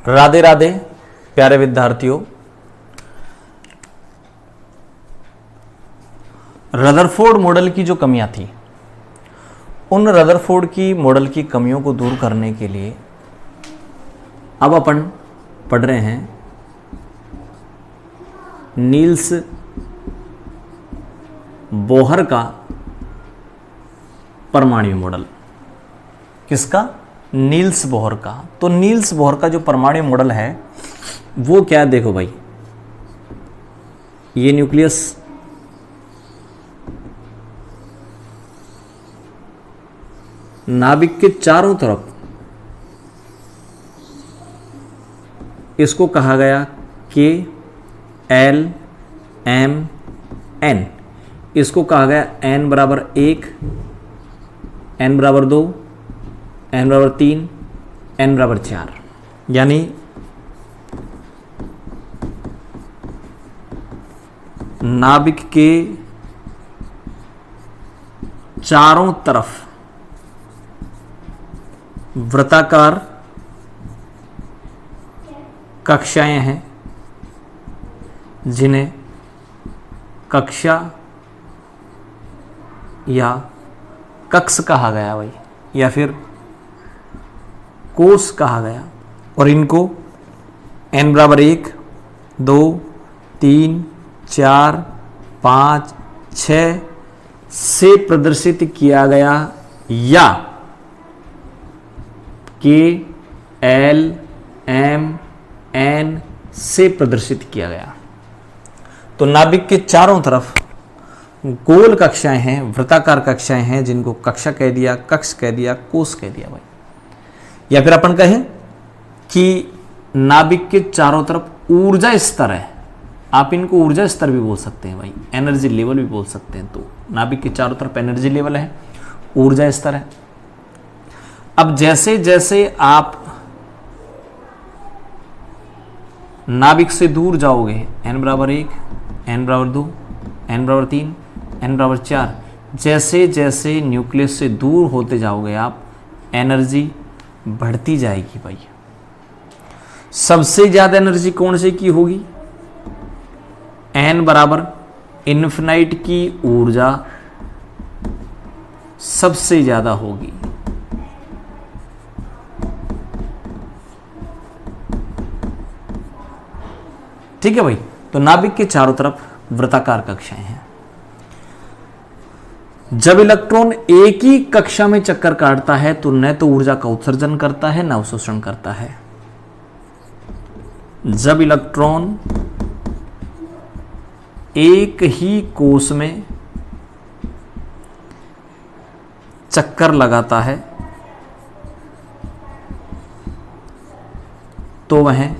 राधे राधे प्यारे विद्यार्थियों। Rutherford model की जो कमियां थी, उन रदरफोर्ड की मॉडल की कमियों को दूर करने के लिए अब अपन पढ़ रहे हैं नील्स बोहर का परमाणु मॉडल। किसका? नील्स बोहर का। तो नील्स बोहर का जो परमाणु मॉडल है वो क्या है? देखो भाई, ये न्यूक्लियस, नाभिक के चारों तरफ इसको कहा गया के एल एम एन, इसको कहा गया n बराबर 1, n बराबर 2, n बराबर 3, n बराबर 4। यानी नाभिक के चारों तरफ वृत्ताकार कक्षाएं हैं जिन्हें कक्षा या कक्ष कहा गया भाई, या फिर कोष कहा गया। और इनको n बराबर 1, 2, 3, 4, 5, 6 से प्रदर्शित किया गया, या के एल एम एन से प्रदर्शित किया गया। तो नाभिक के चारों तरफ गोल कक्षाएं हैं, वृत्ताकार कक्षाएं हैं जिनको कक्षा कह दिया, कक्ष कह दिया, कोष कह दिया भाई। या फिर अपन कहें कि नाभिक के चारों तरफ ऊर्जा स्तर है, आप इनको ऊर्जा स्तर भी बोल सकते हैं भाई, एनर्जी लेवल भी बोल सकते हैं। तो नाभिक के चारों तरफ एनर्जी लेवल है, ऊर्जा स्तर है। अब जैसे जैसे आप नाभिक से दूर जाओगे, n बराबर 1, n बराबर 2, n बराबर 3, n बराबर 4, जैसे जैसे न्यूक्लियस से दूर होते जाओगे आप, एनर्जी बढ़ती जाएगी भाई। सबसे ज्यादा एनर्जी कौन से की होगी? n बराबर इन्फिनाइट की ऊर्जा सबसे ज्यादा होगी। ठीक है भाई। तो नाभिक के चारों तरफ वृत्ताकार कक्षाएं हैं। जब इलेक्ट्रॉन एक ही कक्षा में चक्कर काटता है तो न तो ऊर्जा का उत्सर्जन करता है न अवशोषण करता है। जब इलेक्ट्रॉन एक ही कोष में चक्कर लगाता है तो वह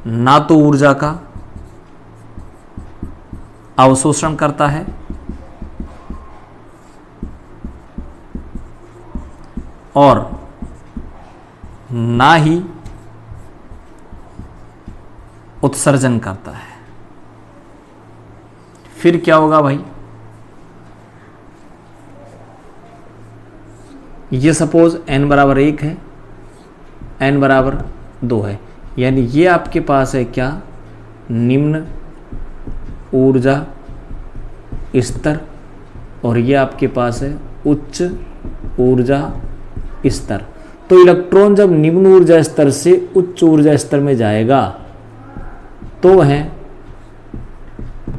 ना तो ऊर्जा का अवशोषण करता है और ना ही उत्सर्जन करता है। फिर क्या होगा भाई? ये सपोज n बराबर 1 है, n बराबर 2 है, यानी ये आपके पास है क्या? निम्न ऊर्जा स्तर, और ये आपके पास है उच्च ऊर्जा स्तर। तो इलेक्ट्रॉन जब निम्न ऊर्जा स्तर से उच्च ऊर्जा स्तर में जाएगा तो वह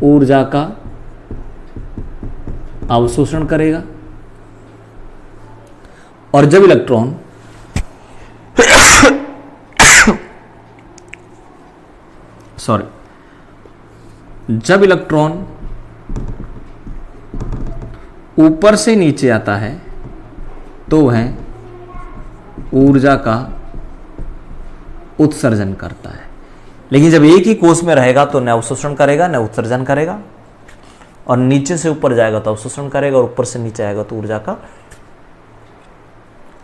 ऊर्जा का अवशोषण करेगा, और जब इलेक्ट्रॉन जब इलेक्ट्रॉन ऊपर से नीचे आता है तो वह ऊर्जा का उत्सर्जन करता है। लेकिन जब एक ही कोष में रहेगा तो न अवशोषण करेगा न उत्सर्जन करेगा, और नीचे से ऊपर जाएगा तो अवशोषण करेगा, और ऊपर से नीचे आएगा तो ऊर्जा का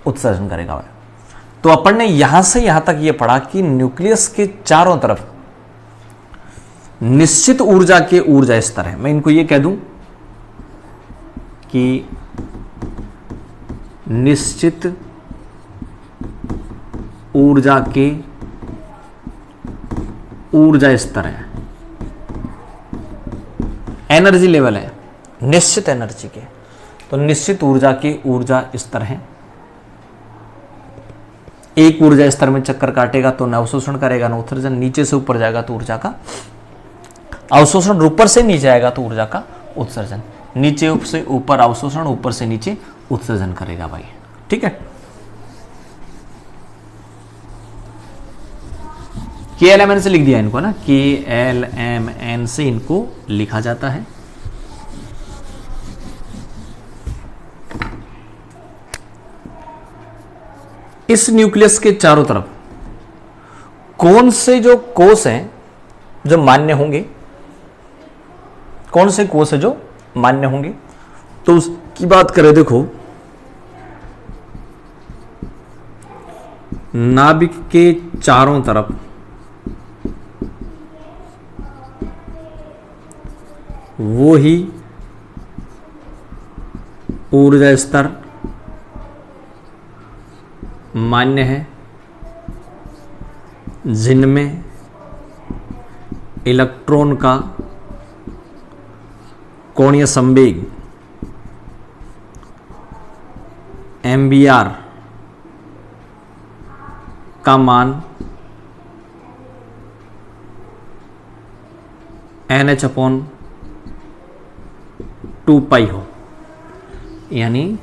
उत्सर्जन करेगा। तो अपन ने यहां से यहां तक ये पढ़ा कि न्यूक्लियस के चारों तरफ निश्चित ऊर्जा के ऊर्जा स्तर है। मैं इनको ये कह दूं कि निश्चित ऊर्जा के ऊर्जा स्तर है, एनर्जी लेवल है, निश्चित एनर्जी के, तो निश्चित ऊर्जा के ऊर्जा स्तर हैं। एक ऊर्जा स्तर में चक्कर काटेगा तो न अवशोषण करेगा न उत्सर्जन, नीचे से ऊपर जाएगा तो ऊर्जा का अवशोषण, ऊपर से नीचे आएगा तो ऊर्जा का उत्सर्जन, नीचे से ऊपर अवशोषण, ऊपर से नीचे उत्सर्जन करेगा भाई। ठीक है, KLMN से लिख दिया इनको ना, KLMN से इनको लिखा जाता है। इस न्यूक्लियस के चारों तरफ कौन से जो कोष हैं जो मान्य होंगे, कौन से कोष है जो मान्य होंगे, तो उसकी बात करें, देखो नाभिक के चारों तरफ वो ही ऊर्जा स्तर मान्य है जिनमें इलेक्ट्रॉन का कोणीय संवेग MBR का मान NH/2π हो। यानी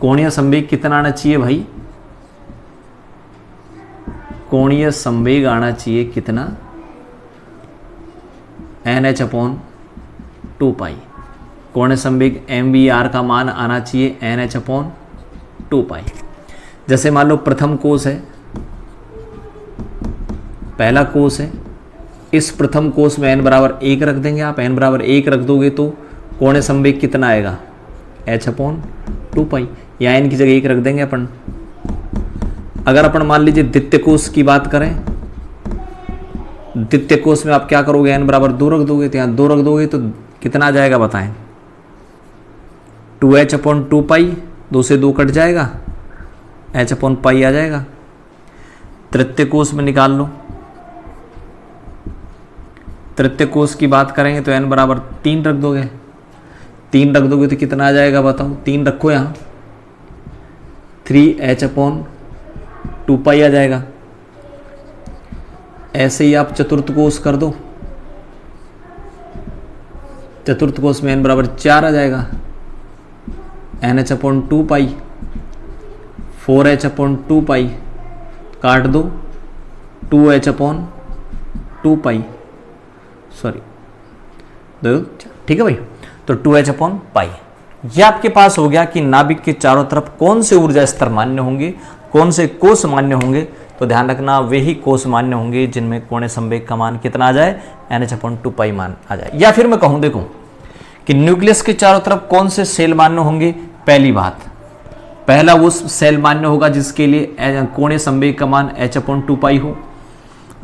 कोणीय संवेग कितना आना चाहिए भाई, कोणीय संवेग आना चाहिए कितना, NH/2π। कोणीय संवेग MBR का मान आना चाहिए NH/2π। जैसे मान लो प्रथम कोष है, पहला कोष है, इस प्रथम कोष में n बराबर 1 रख देंगे आप, n बराबर 1 रख दोगे तो कोणीय संवेग कितना आएगा, H/2π, या n की जगह 1 रख देंगे अपन। अगर अपन मान लीजिए द्वितीय कोष की बात करें, द्वितीय कोष में आप क्या करोगे, n बराबर 2 रख दोगे, तो यहाँ 2 रख दोगे तो कितना आ जाएगा बताएं, 2H/2π, 2 से 2 कट जाएगा, H/π आ जाएगा। तृतीय कोष में निकाल लो, तृतीय कोष की बात करेंगे तो n बराबर 3 रख दोगे, 3 रख दोगे तो कितना आ जाएगा बताओ, 3 रखो यहाँ, 3H/2π आ जाएगा। ऐसे ही आप चतुर्थ कोष कर दो, चतुर्थ कोष में n बराबर 4 आ जाएगा, NH/2π, 4H/2π काट दो, 2H/2π, सॉरी, ठीक है भाई, तो 2H/π। यह आपके पास हो गया कि नाभिक के चारों तरफ कौन से ऊर्जा स्तर मान्य होंगे, कौन से कोष मान्य होंगे। तो ध्यान रखना वे ही कोष मान्य होंगे जिनमें कोणीय संवेग का मान कितना आ जाए, NH/2π मान आ जाए। या फिर मैं कहूं देखो कि न्यूक्लियस के चारों तरफ कौन से सेल मान्य होंगे। पहली बात, पहला वो सेल मान्य होगा जिसके लिए कोणीय संवेग का मान H/2π हो,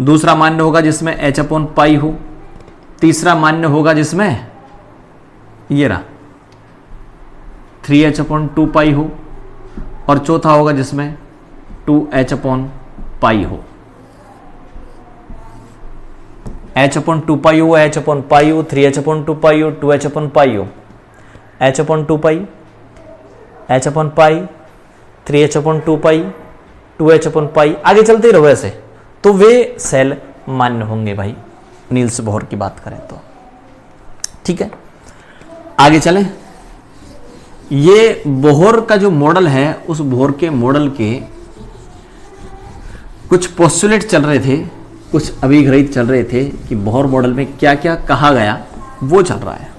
दूसरा मान्य होगा जिसमें H/π हो, तीसरा मान्य होगा जिसमें ये रहा 3H/2π हो, और चौथा होगा जिसमें 2H/π हो। H/2π हो, H/π हो, 3H/2π हो, 2H/π हो, H/2π, H/π, 3H/2π, 2H/π, आगे चलते रहो ऐसे, तो वे सेल मान्य होंगे भाई, नील्स बोहर की बात करें तो। ठीक है, आगे चलें। ये बोहर का जो मॉडल है, उस बोहर के मॉडल के कुछ पोस्टुलेट चल रहे थे, कुछ अभिग्रहित चल रहे थे कि बोहर मॉडल में क्या क्या कहा गया, वो चल रहा है।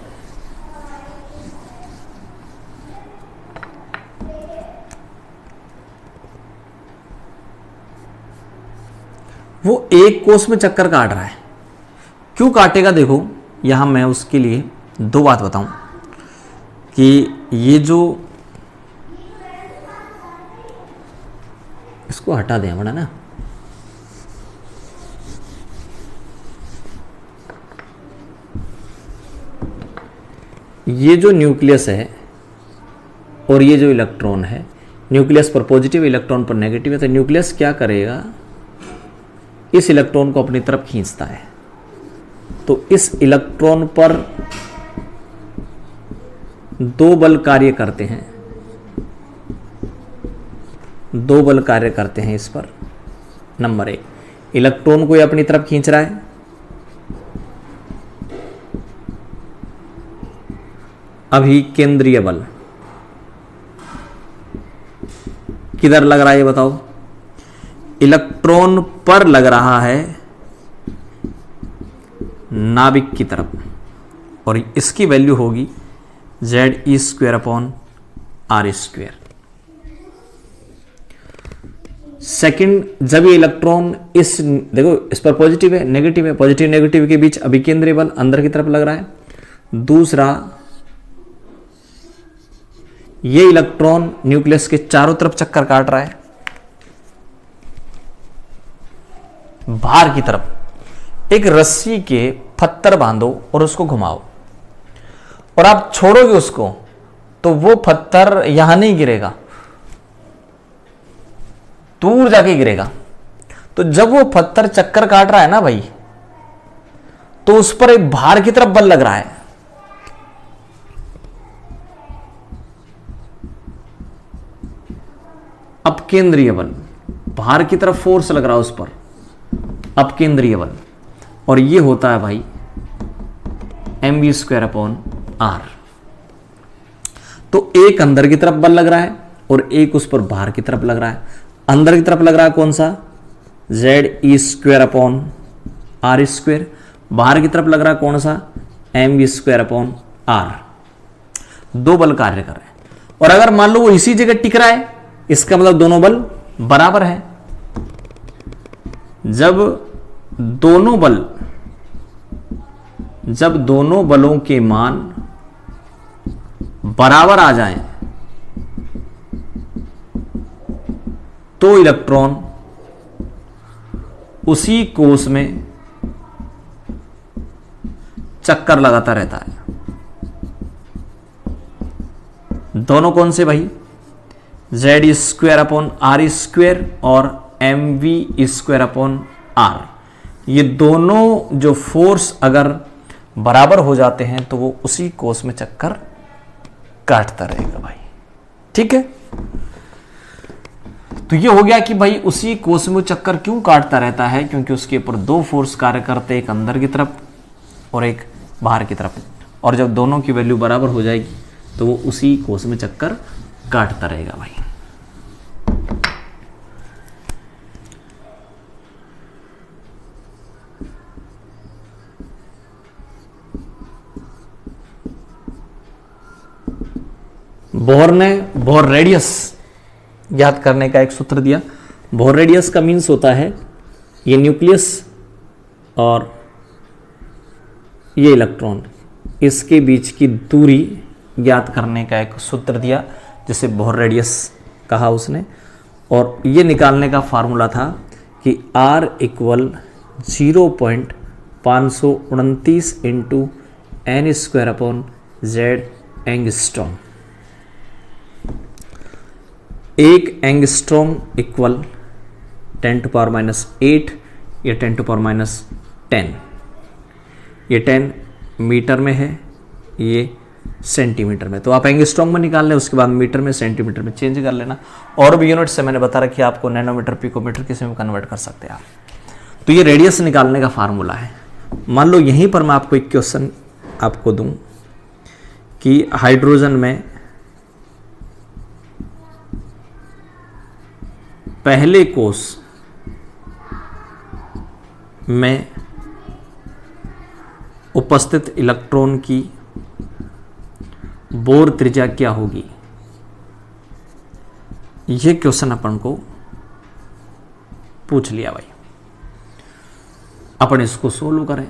वो एक कोष में चक्कर काट रहा है, क्यों काटेगा देखो, यहां मैं उसके लिए दो बात बताऊं कि ये जो, इसको हटा दें बड़ा ना, ये जो न्यूक्लियस है और ये जो इलेक्ट्रॉन है, न्यूक्लियस पर पॉजिटिव, इलेक्ट्रॉन पर नेगेटिव है, तो न्यूक्लियस क्या करेगा, इस इलेक्ट्रॉन को अपनी तरफ खींचता है। तो इस इलेक्ट्रॉन पर दो बल कार्य करते हैं, दो बल कार्य करते हैं इस पर। नंबर 1, इलेक्ट्रॉन को ये अपनी तरफ खींच रहा है, अभी केंद्रीय बल किधर लग रहा है ये बताओ, इलेक्ट्रॉन पर लग रहा है नाभिक की तरफ, और इसकी वैल्यू होगी Ze²/r²। सेकंड, जब ये इलेक्ट्रॉन इस, देखो इस पर पॉजिटिव है, नेगेटिव है, पॉजिटिव नेगेटिव के बीच अभिकेंद्रीय बल अंदर की तरफ लग रहा है। दूसरा, ये इलेक्ट्रॉन न्यूक्लियस के चारों तरफ चक्कर काट रहा है, बाहर की तरफ। एक रस्सी के पत्थर बांधो और उसको घुमाओ, और आप छोड़ोगे उसको तो वो पत्थर यहां नहीं गिरेगा, दूर जाके गिरेगा। तो जब वो पत्थर चक्कर काट रहा है ना भाई, तो उस पर एक बाहर की तरफ बल लग रहा है। अपकेंद्रीय बल, बाहर की तरफ फोर्स लग रहा है उस पर, अपकेंद्रीय बल, और ये होता है भाई mv²/r। तो एक अंदर की तरफ बल लग रहा है और एक उस पर बाहर की तरफ लग रहा है। अंदर की तरफ लग रहा है कौन सा, Ze²/r², बाहर की तरफ लग रहा है कौन सा, mv²/r। दो बल कार्य कर रहे हैं, और अगर मान लो वो इसी जगह टिक रहा है, इसका मतलब दोनों बल बराबर है। जब दोनों बलों के मान बराबर आ जाएं, तो इलेक्ट्रॉन उसी कोष में चक्कर लगाता रहता है। दोनों कौन से भाई, Ze²/r² और mv²/r। ये दोनों जो फोर्स अगर बराबर हो जाते हैं तो वो उसी कोष में चक्कर काटता रहेगा भाई। ठीक है, तो ये हो गया कि भाई उसी कोष में वो चक्कर क्यों काटता रहता है, क्योंकि उसके ऊपर दो फोर्स कार्य करते हैं, एक अंदर की तरफ और एक बाहर की तरफ। और जब दोनों की वैल्यू बराबर हो जाएगी तो वो उसी कोष में चक्कर काटता रहेगा भाई। बोहर ने बोहर रेडियस याद करने का एक सूत्र दिया। बोहर रेडियस का मीन्स होता है ये न्यूक्लियस और ये इलेक्ट्रॉन, इसके बीच की दूरी ज्ञात करने का एक सूत्र दिया, जिसे बोहर रेडियस कहा उसने। और ये निकालने का फार्मूला था कि R = 0.529 × n²/z एंगस्ट्रॉम। एक एंगस्ट्रॉम इक्वल 10⁻⁸ या 10⁻⁻10। ये 10 मीटर में है, ये सेंटीमीटर में। तो आप एंगस्ट्रॉम में निकाल लें, उसके बाद मीटर में सेंटीमीटर में चेंज कर लेना। और भी यूनिट से मैंने बता रखी है आपको, नैनोमीटर पिकोमीटर किसी में कन्वर्ट कर सकते हैं आप। तो ये रेडियस निकालने का फार्मूला है। मान लो यहीं पर मैं आपको एक क्वेश्चन आपको दूं कि हाइड्रोजन में पहले कोष में उपस्थित इलेक्ट्रॉन की बोर त्रिज्या क्या होगी। यह क्वेश्चन अपन को पूछ लिया भाई, अपन इसको सोल्व करें।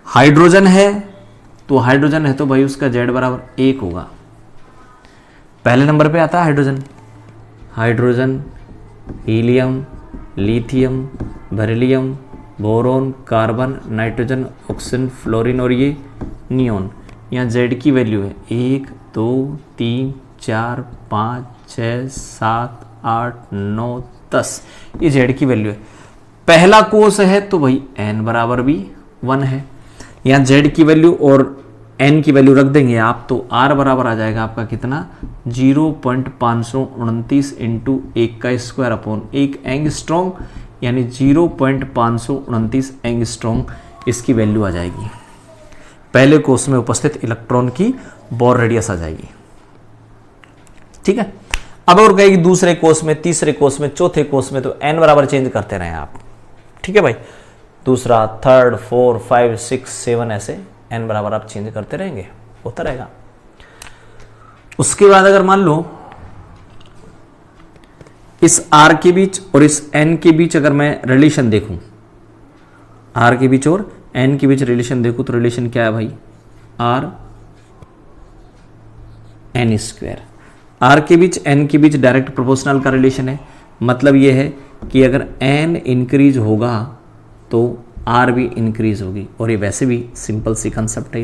हाइड्रोजन है तो भाई उसका Z = 1 होगा। पहले नंबर पे आता है hydrogen, helium, lithium, beryllium, boron, carbon, nitrogen, oxygen, fluorine और ये नियोन। यहाँ Z की वैल्यू है 1 2 3 4 5 6 7 8 9 10, ये जेड की वैल्यू है। पहला कोस है तो भाई n बराबर भी 1 है। यहाँ जेड की वैल्यू और n की वैल्यू रख देंगे आप, तो r बराबर आ जाएगा आपका कितना 0.529 इंटू 1 का स्क्वायर अपॉन 1 एंगस्ट्रॉन्ग, यानी 0.529 एंगस्ट्रॉन्ग इसकी वैल्यू आ जाएगी। पहले कोस में उपस्थित इलेक्ट्रॉन की बोर रेडियस आ जाएगी। ठीक है, अब और कहेगी दूसरे कोस में, तीसरे कोस में, चौथे कोस में, तो n बराबर चेंज करते रहें आप। ठीक है भाई, दूसरा, थर्ड, 4 5 6 7 ऐसे n बराबर आप चेंज करते रहेंगे, होता रहेगा। उसके बाद अगर मान लो इस r के बीच और इस n के बीच अगर मैं रिलेशन देखूं, r के बीच और n के बीच रिलेशन देखूं, तो रिलेशन क्या है भाई, r n स्क्वायर। r के बीच n के बीच डायरेक्ट प्रोपोर्शनल का रिलेशन है। मतलब ये है कि अगर n इंक्रीज होगा तो r भी इंक्रीज होगी, और ये वैसे भी सिंपल सी कंसेप्ट है।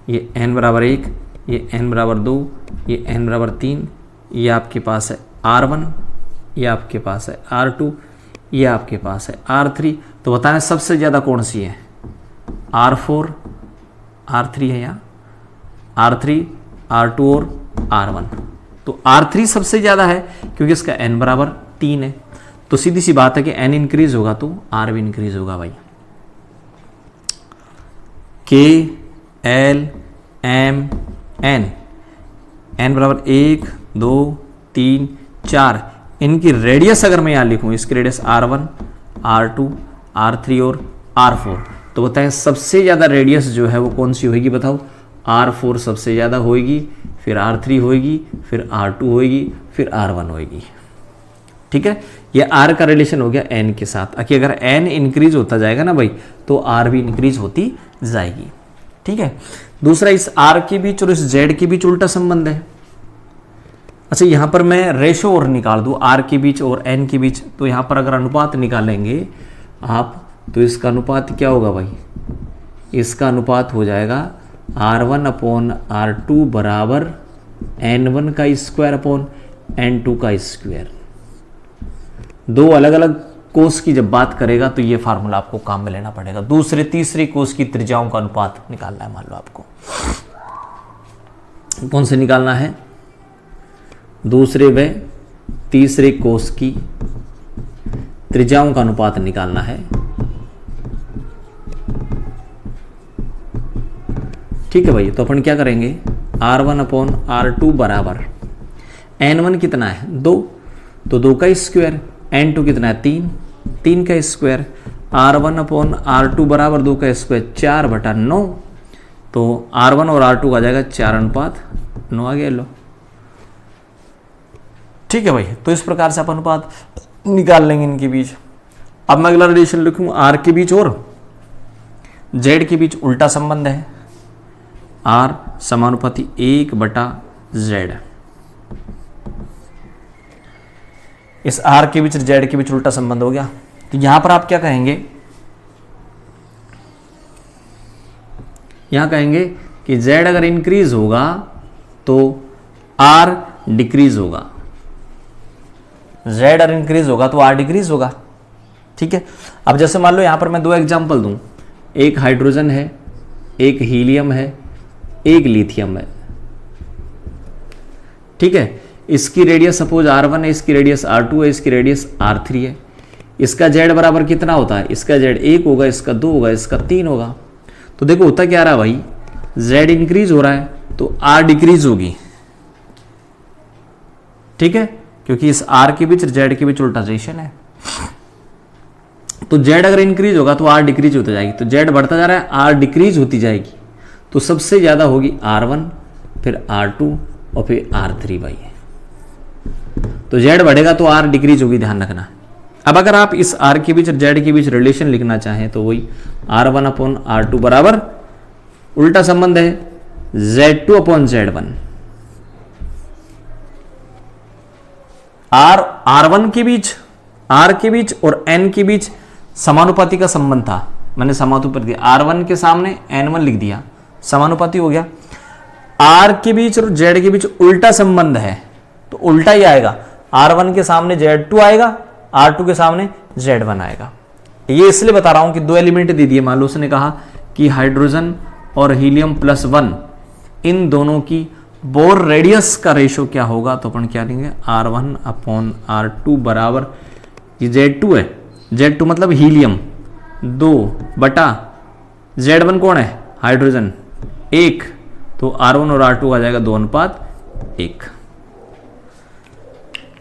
ये n बराबर 1, ये n बराबर 2, ये n बराबर 3, ये आपके पास है r1, ये आपके पास है r2, ये आपके पास है r3। तो बताएं सबसे ज़्यादा कौन सी है, r4 r3 है, या r3 r2 और r1। तो r3 सबसे ज़्यादा है क्योंकि इसका n बराबर 3 है। तो सीधी सी बात है कि n इंक्रीज होगा तो r भी इंक्रीज होगा भाई। K L M N, n बराबर 1 2 3 4, इनकी रेडियस अगर मैं यहाँ लिखूँ, इसकी रेडियस r1 r2 r3 और r4, तो बताएं सबसे ज़्यादा रेडियस जो है वो कौन सी होगी, बताओ। r4 सबसे ज़्यादा होएगी, फिर r3 होएगी, फिर r2 होएगी, फिर r1 होएगी। ठीक है, ये r का रिलेशन हो गया n के साथ। कि अगर n इंक्रीज होता जाएगा ना भाई, तो r भी इंक्रीज होती जाएगी। ठीक है, दूसरा, इस r के बीच और इस z के बीच उल्टा संबंध है। अच्छा, यहाँ पर मैं रेशो और निकाल दूँ r के बीच और n के बीच, तो यहाँ पर अगर अनुपात निकालेंगे आप, तो इसका अनुपात क्या होगा भाई, इसका अनुपात हो जाएगा r1 अपॉन r2 बराबर n1 का स्क्वायर अपॉन n2 का स्क्वायर। दो अलग अलग कोस की जब बात करेगा तो ये फार्मूला आपको काम में लेना पड़ेगा। दूसरे तीसरे कोस की त्रिज्याओं का अनुपात निकालना है। मान लो आपको कौन से निकालना है, दूसरे व तीसरे कोस की त्रिज्याओं का अनुपात निकालना है। ठीक है भाई, तो अपन क्या करेंगे, r1 अपॉन r2 बराबर n1 कितना है 2, तो 2 का स्क्वायर, n2 कितना है 3, 3 का स्क्वायर, r1 अपॉन r2 बराबर 2 का स्क्वायर 4/9, तो r1 और r2 आ जाएगा 4:9 आ गया। लो, ठीक है भाई, तो इस प्रकार से आप अनुपात निकाल लेंगे इनके बीच। अब मैं अगला रिलेशन लिखूंगा, r के बीच और z के बीच उल्टा संबंध है, r समानुपाती 1/z। इस r के बीच z के बीच उल्टा संबंध हो गया। तो यहां पर आप क्या कहेंगे, यहां कहेंगे कि z अगर इंक्रीज होगा तो r डिक्रीज होगा, z अगर इंक्रीज होगा तो r डिक्रीज होगा। ठीक है, अब जैसे मान लो यहां पर मैं दो एग्जांपल दूं, एक हाइड्रोजन है, एक हीलियम है, एक लिथियम है। ठीक है, इसकी रेडियस सपोज r1 है, इसकी रेडियस r2 है, इसकी रेडियस r3 है। इसका z बराबर कितना होता है, इसका z 1 होगा, इसका 2 होगा, इसका 3 होगा। तो देखो होता क्या रहा भाई, z इंक्रीज हो रहा है तो r डिक्रीज होगी। ठीक है, क्योंकि इस r के बीच z के बीच उल्टा रिलेशन है। तो z अगर इंक्रीज होगा तो r डिक्रीज होती जाएगी, तो z बढ़ता जा रहा है, r डिक्रीज होती जाएगी। तो सबसे ज्यादा होगी r1, फिर r2 और फिर r3 भाई। तो z बढ़ेगा तो r डिक्रीज होगी, ध्यान रखना। अब अगर आप इस r के बीच और z के बीच रिलेशन लिखना चाहें तो वही r1 अपॉन r2 बराबर उल्टा संबंध है z2 अपॉन z1। r1 के बीच, r के बीच और n के बीच समानुपाती का संबंध था, मैंने समानुपाती दिया, r1 के सामने n1 लिख दिया, समानुपाती हो गया। आर के बीच और जेड के बीच उल्टा संबंध है तो उल्टा ही आएगा, R1 के सामने Z2 आएगा, R2 के सामने Z1 आएगा। ये इसलिए बता रहा हूं कि दो एलिमेंट दे दिए, मान लो उसने कहा कि हाइड्रोजन और हीलियम +1 इन दोनों की बोर रेडियस का रेशो क्या होगा, तो अपन क्या लेंगे R1/R2 बराबर, ये Z2 है, Z2 मतलब हीलियम 2 बटा Z1 कौन है, हाइड्रोजन 1, तो R1 और R2 आ जाएगा 2:1।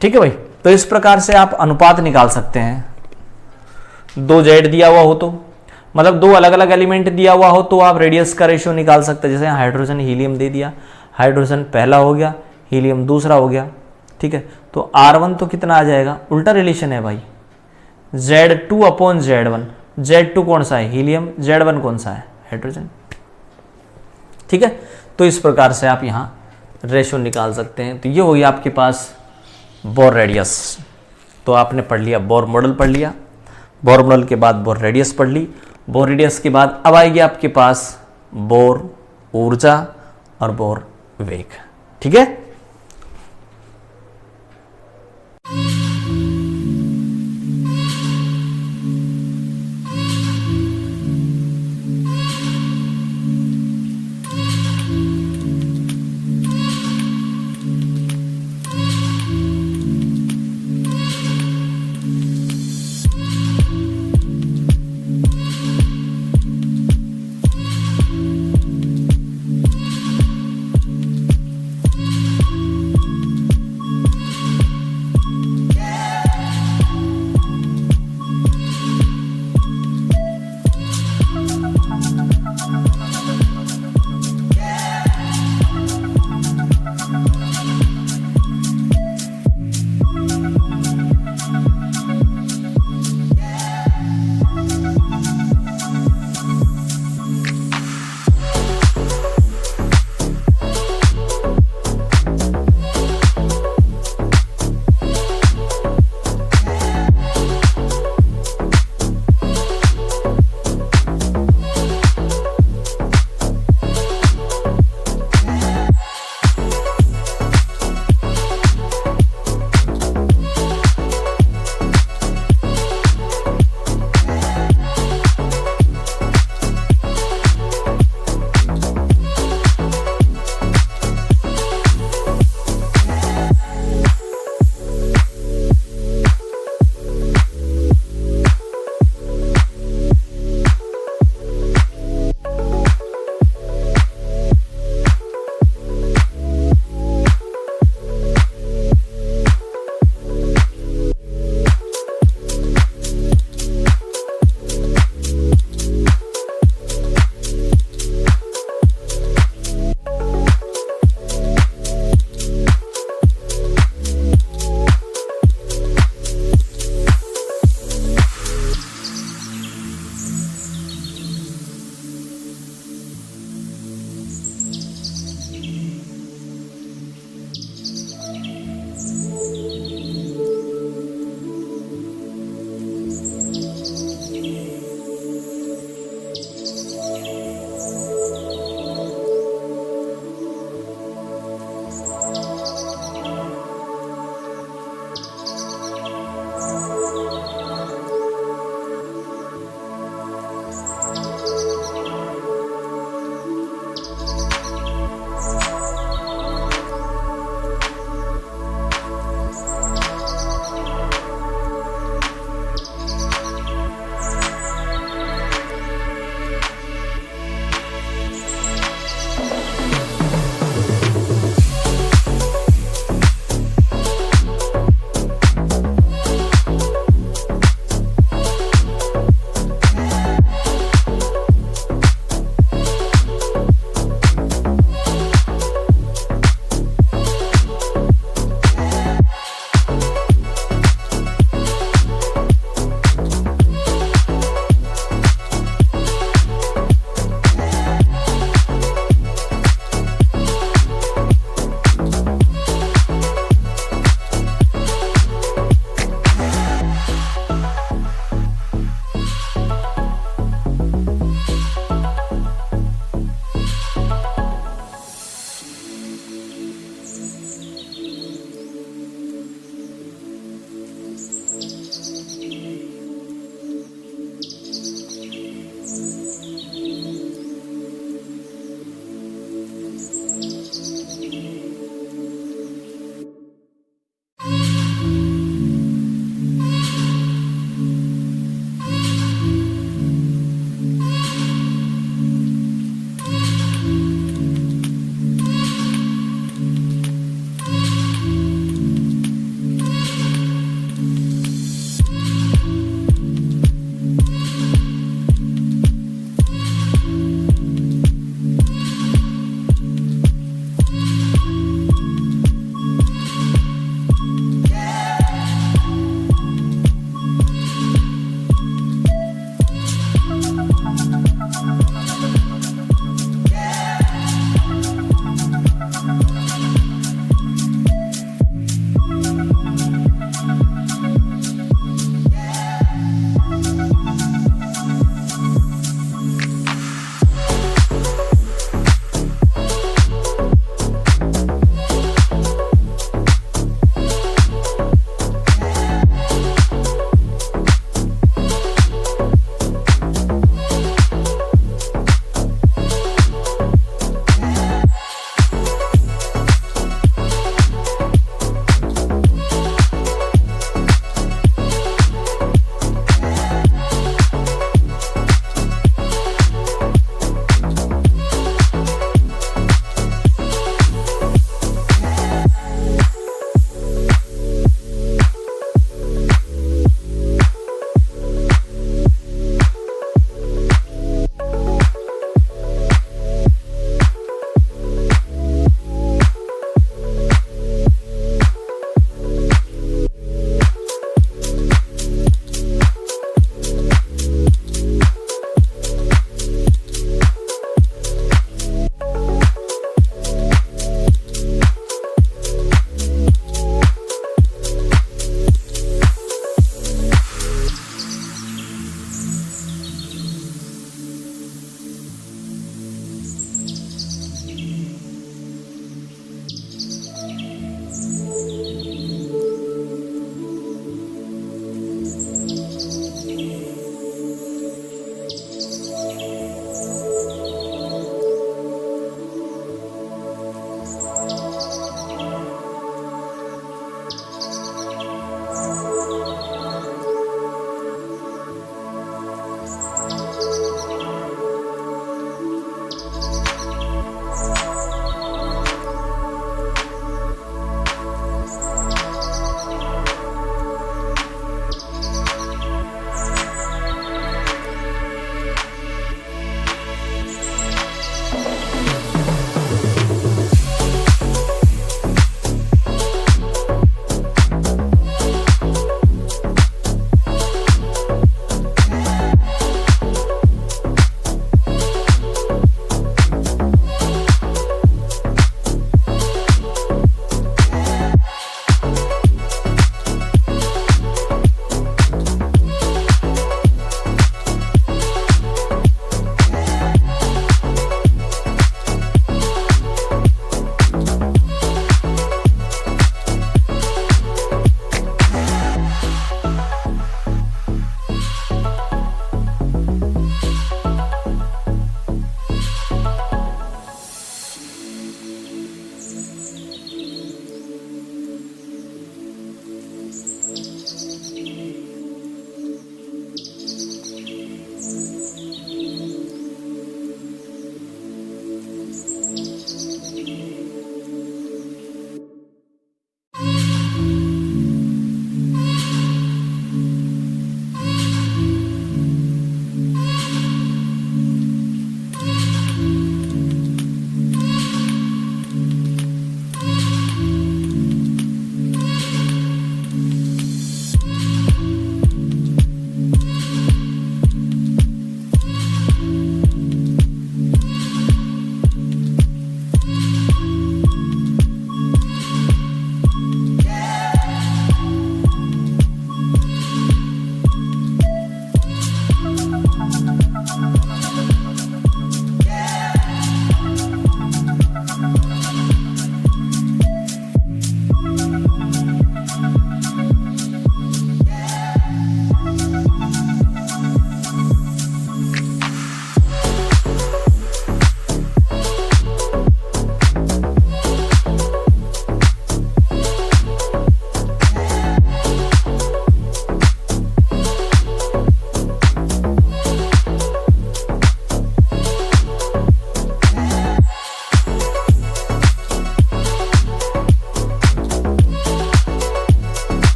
ठीक है भाई, तो इस प्रकार से आप अनुपात निकाल सकते हैं। 2 Z दिया हुआ हो तो, मतलब 2 अलग अलग एलिमेंट दिया हुआ हो तो आप रेडियस का रेशियो निकाल सकते हैं। जैसे हाइड्रोजन हीलियम दे दिया, हाइड्रोजन पहला हो गया, हीलियम दूसरा हो गया। ठीक है, तो R1 तो कितना आ जाएगा, उल्टा रिलेशन है भाई, Z2/Z1। Z2 कौन सा है, हीलियम, Z1 कौन सा है, हाइड्रोजन। ठीक है, तो इस प्रकार से आप यहाँ रेशियो निकाल सकते हैं। तो ये हो गया आपके पास बोर रेडियस। तो आपने पढ़ लिया, बोर मॉडल पढ़ लिया, बोर मॉडल के बाद बोर रेडियस पढ़ ली, बोर रेडियस के बाद अब आएगी आपके पास बोर ऊर्जा और बोर वेग। ठीक है।